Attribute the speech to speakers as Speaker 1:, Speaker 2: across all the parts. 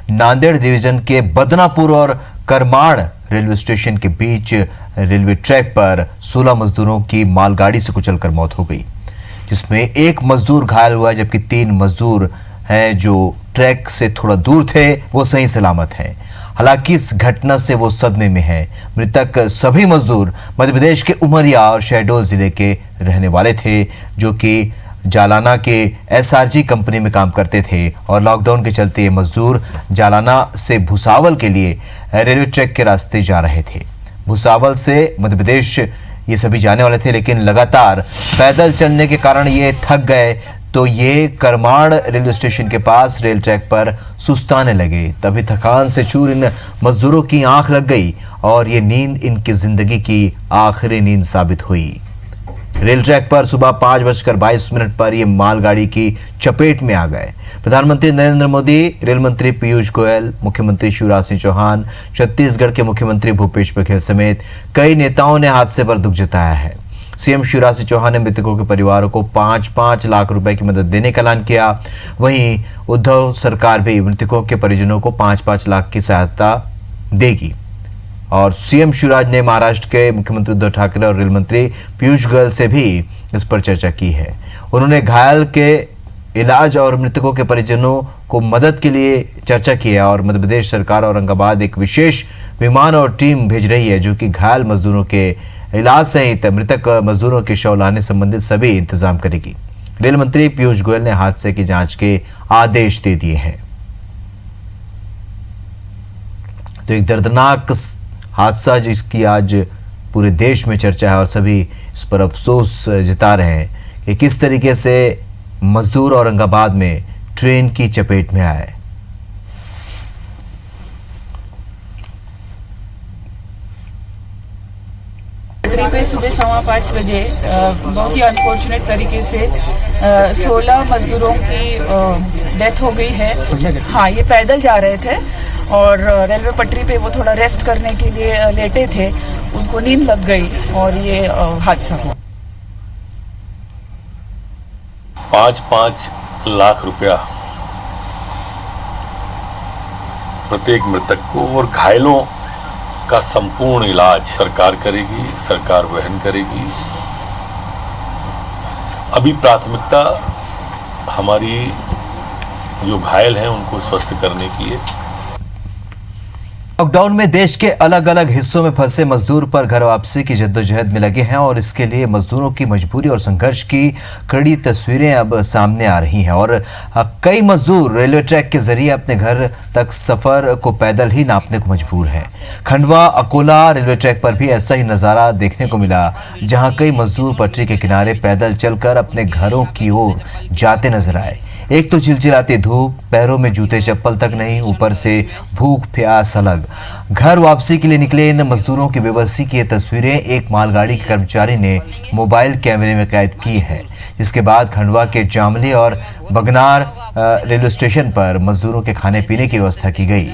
Speaker 1: Nanded division के बदनापुर और Karmad railway station के बीच रेलवे ट्रैक पर 16 मजदूरों की मालगाड़ी से कुचलकर मौत हो गई, जिसमें एक मजदूर घायल हुआ जबकि 3 मजदूर हैं जो ट्रैक से थोड़ा दूर थे वो सही सलामत हैं। हालांकि इस घटना से वो सदमे में हैं। मृतक सभी मजदूर मध्य प्रदेश के उमरिया और शहडोल जिले के रहने वाले थे, जो कि जालाना के एसआरजी कंपनी में काम करते थे और लॉकडाउन के चलते ये मजदूर जालाना से भुसावल के लिए रेलवे ट्रैक के रास्ते जा रहे थे। भुसावल से मध्य प्रदेश ये सभी जाने वाले थे, लेकिन लगातार पैदल चलने के कारण ये थक गए तो ये करमाड़ रेलवे स्टेशन के पास रेल ट्रैक पर सुस्ताने लगे। तभी थकान से चूर इन मजदूरों की आंख लग गई और ये नींद इनकी जिंदगी की आखिरी नींद साबित हुई। रेल ट्रैक पर सुबह 5:22 पर ये मालगाड़ी की चपेट में आ गए। प्रधानमंत्री नरेंद्र मोदी, रेल मंत्री पीयूष गोयल, मुख्यमंत्री शिवराज सिंह चौहान, छत्तीसगढ़ के मुख्यमंत्री भूपेश बघेल समेत कई नेताओं ने हादसे पर दुख जताया है। सीएम शिवराज सिंह चौहान ने मृतकों के परिवारों को 5-5 लाख रुपए की मदद देने का ऐलान किया। वहीं उद्धव सरकार भी मृतकों के परिजनों को 5-5 लाख की सहायता देगी। और सीएम शिवराज ने महाराष्ट्र के मुख्यमंत्री उद्धव ठाकरे और रेल मंत्री पीयूष गोयल से भी इस पर चर्चा की है। उन्होंने घायल के इलाज और मृतकों के परिजनों को मदद के लिए चर्चा की है और मध्य प्रदेश सरकार औरंगाबाद एक विशेष विमान और टीम भेज रही है, जो कि घायल मजदूरों के इलाज सहित मृतक मजदूरों के शव लाने संबंधित सभी इंतजाम करेगी। रेल मंत्री पीयूष गोयल ने हादसे की जांच के आदेश दे दिए हैं। तो एक दर्दनाक हादसा जिसकी आज पूरे देश में चर्चा है और सभी इस पर अफसोस जता रहे हैं कि किस तरीके से मजदूर औरंगाबाद में ट्रेन की चपेट में आए।
Speaker 2: पे सुबह 5:15 बजे बहुत ही अनफॉर्चुनेट तरीके से 16 मजदूरों की डेथ हो गई है। हाँ, ये पैदल जा रहे थे और रेलवे पटरी पे वो थोड़ा रेस्ट करने के लिए लेटे थे, उनको नींद लग गई और ये हादसा हुआ।
Speaker 3: 5-5 लाख रुपया प्रत्येक मृतक को और घायलों का संपूर्ण इलाज सरकार करेगी, सरकार वहन करेगी। अभी प्राथमिकता हमारी जो घायल हैं उनको स्वस्थ करने की है।
Speaker 1: लॉकडाउन में देश के अलग अलग हिस्सों में फंसे मजदूर पर घर वापसी की जद्दोजहद में लगे हैं और इसके लिए मजदूरों की मजबूरी और संघर्ष की कड़ी तस्वीरें अब सामने आ रही हैं और कई मजदूर रेलवे ट्रैक के जरिए अपने घर तक सफर को पैदल ही नापने को मजबूर हैं। खंडवा अकोला रेलवे ट्रैक पर भी ऐसा ही नज़ारा देखने को मिला, जहां कई मजदूर पटरी के किनारे पैदल चलकर अपने घरों की ओर जाते नजर आए। एक तो चिलचिलाती धूप, पैरों में जूते चप्पल तक नहीं, ऊपर से भूख प्यास अलग। घर वापसी के लिए निकले इन मजदूरों की बेबसी की ये तस्वीरें एक मालगाड़ी के कर्मचारी ने मोबाइल कैमरे में कैद की है, जिसके बाद खंडवा के जामली और बगनार रेलवे स्टेशन पर मजदूरों के खाने पीने की व्यवस्था की गई,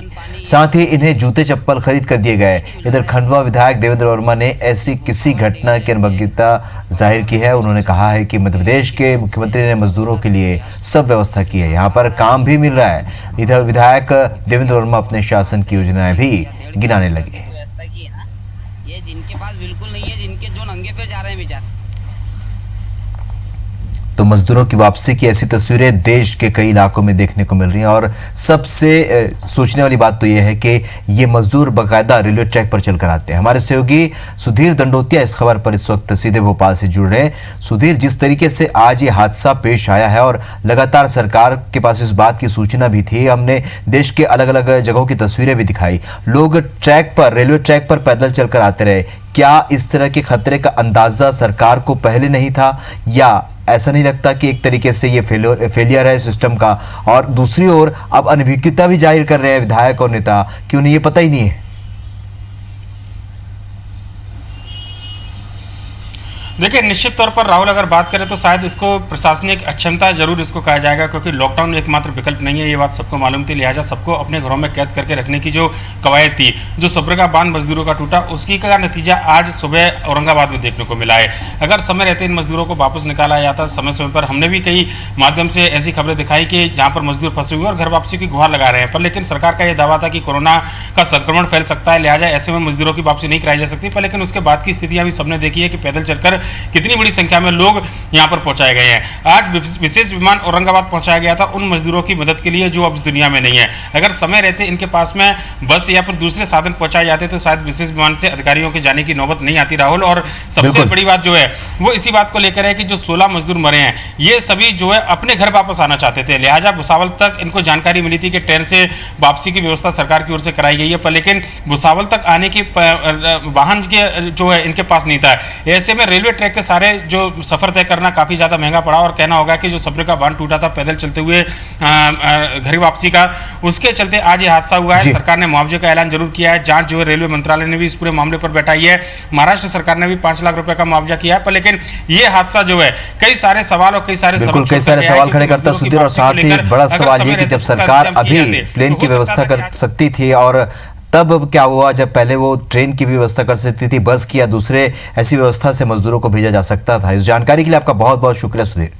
Speaker 1: साथ ही इन्हें जूते चप्पल खरीद कर दिए गए। इधर खंडवा विधायक देवेंद्र वर्मा ने ऐसी किसी घटना की अनुभवता जाहिर की है। उन्होंने कहा है कि मध्य प्रदेश के मुख्यमंत्री ने मजदूरों के लिए सब व्यवस्था की है, यहाँ पर काम भी मिल रहा है। इधर विधायक देवेंद्र वर्मा अपने शासन की योजनाएं भी गिनाने लगे।
Speaker 4: ये जिनके पास बिल्कुल नहीं है, जिनके जो नंगे पे जा रहे हैं बेचारे।
Speaker 1: तो मजदूरों की वापसी की ऐसी तस्वीरें देश के कई इलाकों में देखने को मिल रही हैं और सबसे सोचने वाली बात तो यह है कि ये मजदूर बाकायदा रेलवे ट्रैक पर चलकर आते हैं। हमारे सहयोगी सुधीर दंडोतिया इस खबर पर इस वक्त सीधे भोपाल से जुड़ रहे हैं। सुधीर, जिस तरीके से आज ये हादसा पेश आया है और लगातार सरकार के पास इस बात की सूचना भी थी, हमने देश के अलग अलग जगहों की तस्वीरें भी दिखाई, लोग ट्रैक पर रेलवे ट्रैक पर पैदल चलकर आते रहे। क्या इस तरह के खतरे का अंदाजा सरकार को पहले नहीं था, या ऐसा नहीं लगता कि एक तरीके से ये फेलियर है सिस्टम का? और दूसरी ओर अब अनभिज्ञता भी जाहिर कर रहे हैं विधायक और नेता कि उन्हें ये पता ही नहीं है।
Speaker 5: देखिए, निश्चित तौर पर राहुल अगर बात करें तो शायद इसको प्रशासनिक अक्षमता जरूर इसको कहा जाएगा, क्योंकि लॉकडाउन एकमात्र विकल्प नहीं है, ये बात सबको मालूम थी। लिहाजा सबको अपने घरों में कैद करके रखने की जो कवायद थी, जो सबरगा बांध मजदूरों का टूटा, उसकी का नतीजा आज सुबह औरंगाबाद में देखने को मिला है। अगर समय रहते इन मजदूरों को वापस निकाला जाता समय समय पर, हमने भी कई माध्यम से ऐसी खबरें दिखाई कि जहां पर मजदूर फंसे हुए और घर वापसी की गुहार लगा रहे हैं, पर लेकिन सरकार का यह दावा था कि कोरोना का संक्रमण फैल सकता है, लिहाजा ऐसे में मजदूरों की वापसी नहीं कराई जा सकती। पर लेकिन उसके बाद की स्थितियां भी सबने देखी है कि पैदल चलकर कितनी बड़ी संख्या में लोग यहां पर पहुंचाए गए हैं। आज विशेष विमान औरंगाबाद पहुंचाया गया था उन मजदूरों की मदद के लिए जो अब इस दुनिया में नहीं है। अगर समय रहते इनके पास में बस या फिर दूसरे साधन पहुंचाए जाते तो शायद विशेष विमान से अधिकारियों के जाने की नौबत नहीं आती राहुल। और सबसे बड़ी बात जो है वो इसी बात को लेकर है कि जो 16 मजदूर मरे हैं, ये सभी जो है अपने घर वापस आना चाहते थे। लिहाजा भुसावल तक इनको जानकारी मिली थी कि ट्रेन से वापसी की व्यवस्था सरकार की ओर से कराई गई है, पर लेकिन भुसावल तक आने की वाहन के जो है इनके पास नहीं था। ऐसे में रेलवे ट्रैक के सारे जो सफर तय करना काफी ज्यादा महंगा पड़ा, और कहना होगा कि जो सबरगा बांध टूटा था पैदल चलते हुए घर वापसी का, उसके चलते आज ये हादसा हुआ है। सरकार ने मुआवजे का ऐलान जरूर किया है, जांच जो है रेलवे मंत्रालय ने भी इस पूरे मामले पर बैठाई है। महाराष्ट्र सरकार ने भी 5 लाख रुपए का मुआवजा किया है, पर लेकिन ये हादसा जो है कई सारे सवाल और कई सारे
Speaker 1: सवाल खड़े करता सुधीर। और साथ ही बड़ा सवाल ये कि जब सरकार अभी प्लेन की व्यवस्था कर सकती थी, और तब क्या हुआ जब पहले वो ट्रेन की भी व्यवस्था कर सकती थी, बस की या दूसरे ऐसी व्यवस्था से मजदूरों को भेजा जा सकता था। इस जानकारी के लिए आपका बहुत बहुत शुक्रिया सुधीर।